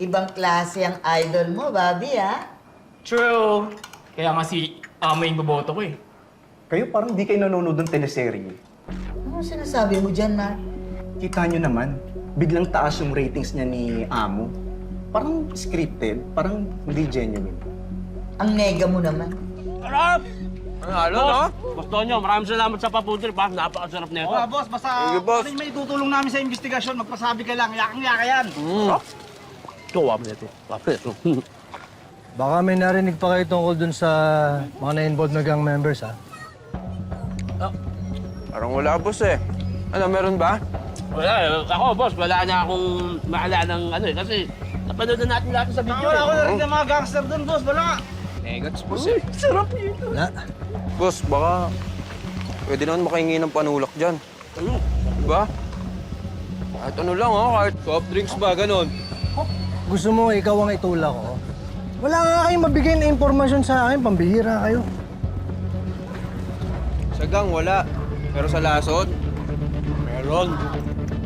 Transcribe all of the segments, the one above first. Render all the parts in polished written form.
Ibang klase ang idol mo, Bobby, ha? True. Kaya nga si Amo yung boboto ko eh. Kayo parang di kayo nanonood ng teleserye. Ano sinasabi mo dyan, Mark? Kita nyo naman, biglang taas yung ratings niya ni Amo. Parang scripted, parang hindi genuine. Ang nega mo naman. Sarap! Halo, no? Boss Tonyo, maraming salamat sa paputir, pa. Napakasarap na ito. Boss, basta Thank you, boss. ano yung may tutulong namin sa investigasyon, magpasabi ka lang, yakang-yaka yan. Tuwa mo nito. Kapit. Baka may narinig pa kayo tungkol dun sa mga na-involved na gang members, ha? Parang wala, boss eh. Ano, meron ba? Wala, ako, boss, wala na akong maalala ng ano eh. Kasi napanood na natin lahat sa video. Wala ko narinig ng mga gangster doon, boss, wala. Negats, boss eh. Sarap nito. Wala. Boss, baka pwede naman makahingi ng panulak dyan. Ano? Diba? Kahit ano lang, oh. Kahit soft drinks ba, ganon. Gusto mo ikaw ang itulak ko? Wala nga kayong mabigay na impormasyon sa akin, pambihira kayo. Sa gang, wala. Pero sa lasot, Meron.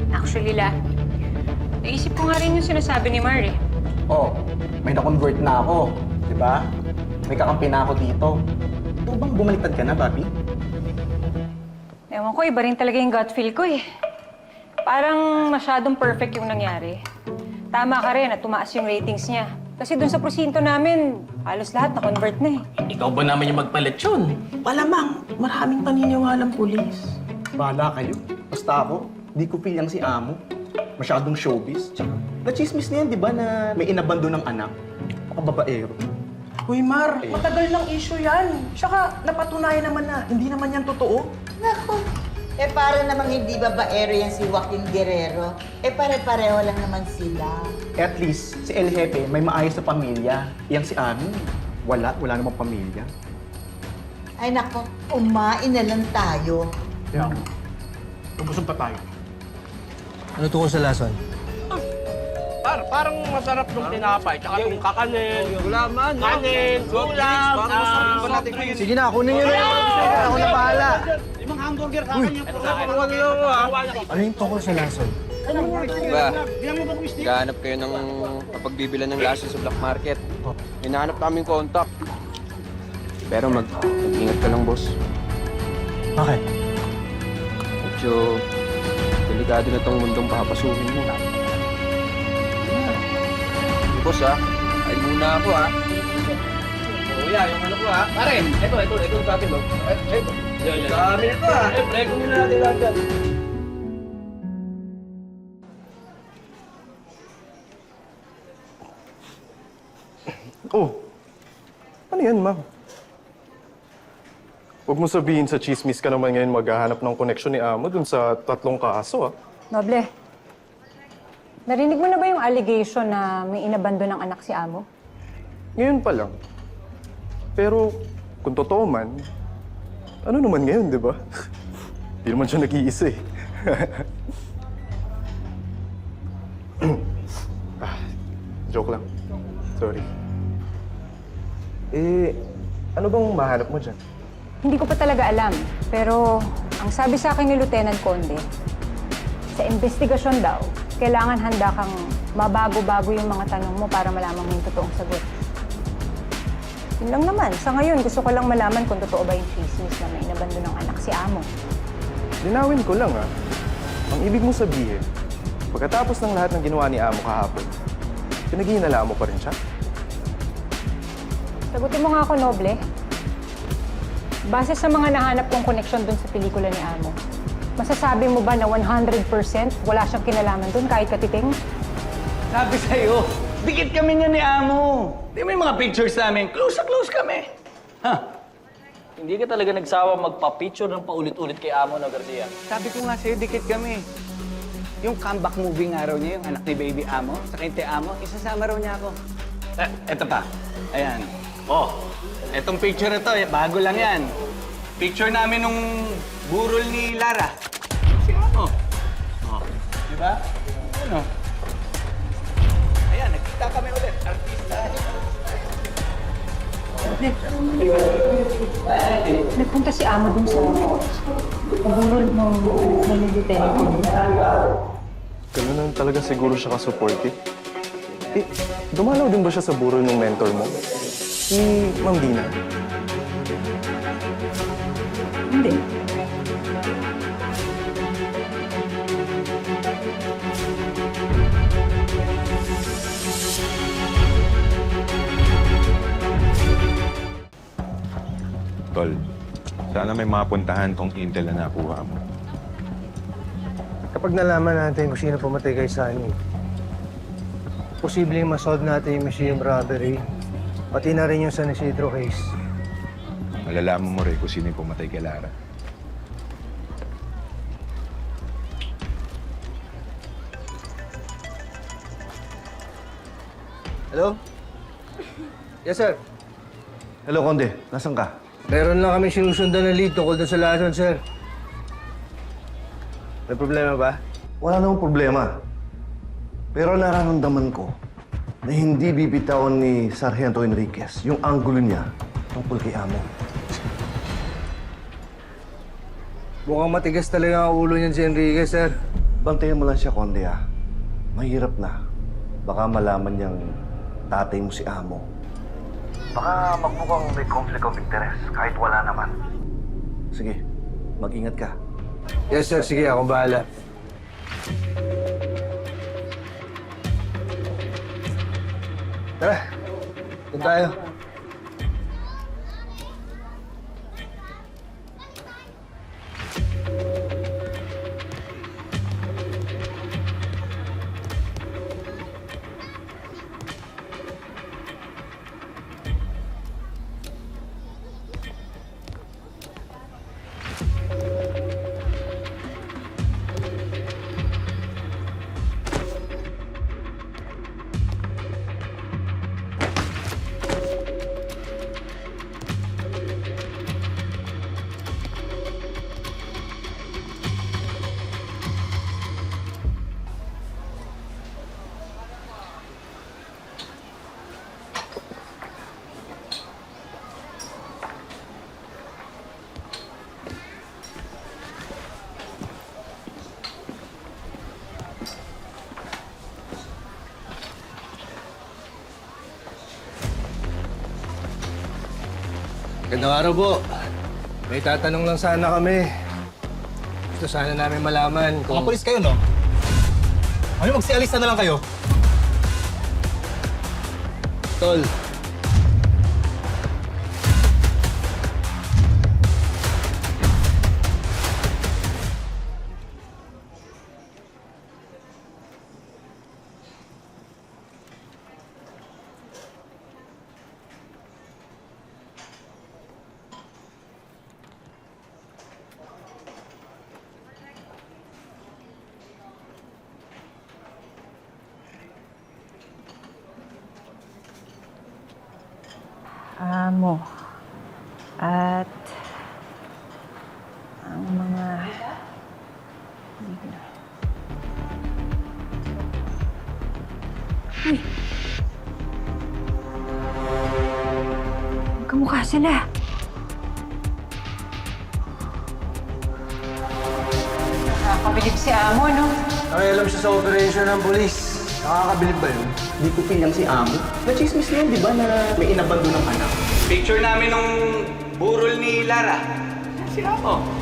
Actually, naisip ko nga rin yung sinasabi ni Mar eh. Oh, may na-convert na ako, di ba? May kakampi na ako dito. Ito bang bumaliktad ka na, Bobby? Ewan ko, iba rin talaga yung gut feel ko eh. Parang masyadong perfect yung nangyari. Tama ka rin at tumaas yung ratings niya. Kasi dun sa prosinto namin, halos lahat na-convert na eh. Ikaw ba naman yung magpaletsyon? Malamang, maraming paniniwalang pulis. Bahala kayo. Basta ako, di ko feel yung si Amo. Masyadong showbiz. Tsaka, na-chismis na yan, di ba, na may inabando ng anak? Pakababaero. Uy, Mar, matagal ng issue yan. Tsaka napatunayan naman na hindi naman yan totoo. Naku, para namang hindi babaero yan si Joaquin Guerrero. Pare-pareho lang naman sila. At least, si El Jefe may maayos na pamilya. Yang si Amo, wala namang pamilya. Ay nako, kumain na lang tayo. Kaya ako, lubusog pa tayo. Ano tungkol sa lason? Parang masarap nung tinapay. Tsaka yung kakanin, yung gulaman, no? kanin, Soft drinks, ulam, parang masarap ba natin kayo? Sige na, kunin nyo na yung ako na bahala. Limang hamburger sa akin yung Ano yung tungkol sa lason? Diba? Bilang mo ba kung stick? Gahanap kayo ng kapagbibilan ng laso sa black market. Hinahanap namin contact. Pero mag-ingat ka lang, boss. Bakit? Medyo delikado na tong mundong papasukin mo. Boss, ha? Ay muna ako, ha? Kuya, yung ano ko, ha? Pare, ito sa atin, no? Ito. Dami nito, ha? Prego muna natin lahat dyan. Oh, ano yan, ma'am? Huwag mo sabihin sa chismis ka naman ngayon maghahanap ng koneksyon ni Amo dun sa 3 kaso, ah. Noble, narinig mo na ba yung allegation na may inabando ng anak si Amo? Ngayon pa lang. Pero kung totoo man, ano naman ngayon, di ba? Hindi naman siya nag-iisa, eh. Joke lang. Sorry. Ano bang mahanap mo dyan? Hindi ko pa talaga alam, pero ang sabi sa akin ni Lieutenant Conde, sa investigasyon daw, kailangan handa kang mabago-bago yung mga tanong mo para malaman mo yung totoong sagot. Yun lang naman. Sa ngayon, gusto ko lang malaman kung totoo ba yung chismis na may inabando ng anak si Amo. Linawin ko lang, ah. Ang ibig mo sabihin, pagkatapos ng lahat ng ginawa ni Amo kahapon, pinaghihinala mo pa rin siya? Sagutin mo nga ako, Noble. Base sa mga nahanap kong koneksyon dun sa pelikula ni Amo, masasabi mo ba na 100% wala siyang kinalaman dun kahit katiting? Sabi sa'yo, dikit kami niya ni Amo. Di mo yung mga pictures namin, close na close kami. Ha? Hindi ka talaga nagsawa magpa-picture ng paulit-ulit kay Amo na Garcia. Sabi ko nga sa'yo, dikit kami. Yung comeback movie nga raw niya, yung anak ni Baby Amo, sa Kinte Amo, isasama raw niya ako. Eto pa. Ayan. Oh, etong picture na to, bago lang yan. Picture namin nung burol ni Lara. Si Amo. Oh. Di ba? Ano? Ayan, nagkita kami ulit. Artista. Nagpunta si Amo dun sa pagulol ng lieutenant. Ganun lang talaga siguro siya ka-supportive. Dumalaw din ba siya sa burol ng mentor mo? Si Ma'am Dina? Hindi. Tol, sana may mapuntahan tong intel na nakuha mo. Kapag nalaman natin kung sino pumatay kay Sunny, posibleng masolve natin yung museum robbery, pati na rin yung San Isidro case. Malalaman mo rin kung sino yung pumatay kay Lara. Hello? Yes, sir. Hello, Konde. Nasaan ka? Meron lang kami sinusundan na lead tungkol doon sa lason, sir. May problema ba? Wala namang problema. Pero nararamdaman ko na hindi bibitawan ni Sargento Enriquez yung anggulo niya tungkol kay Amo. Mukhang matigas talaga ang ulo niyan si Enriquez, sir. Bantayan mo lang siya, Konde, ah. Mahirap na. Baka malaman niyang tatay mo si Amo. Baka magmukhang may conflict of interest kahit wala naman. Sige, mag-ingat ka. Yes, sir. Sige, akong bahala. Tara, doon tayo. Gandang araw po. May tatanong lang sana kami. Gusto sana namin malaman kung... Mga polis kayo, no? Ano, magsialisa na lang kayo? Tol, Amo. At ang mga... Uy! Magkamukha sila. Nakakabilib si Amo, no? nakialam siya sa operation ng polis. Nakakabilib ba yun? Di ko pilang si Amo. Na-chismis na yan, di ba, na may inabando ng anak? Picture namin nung burol ni Lara. Si Amo.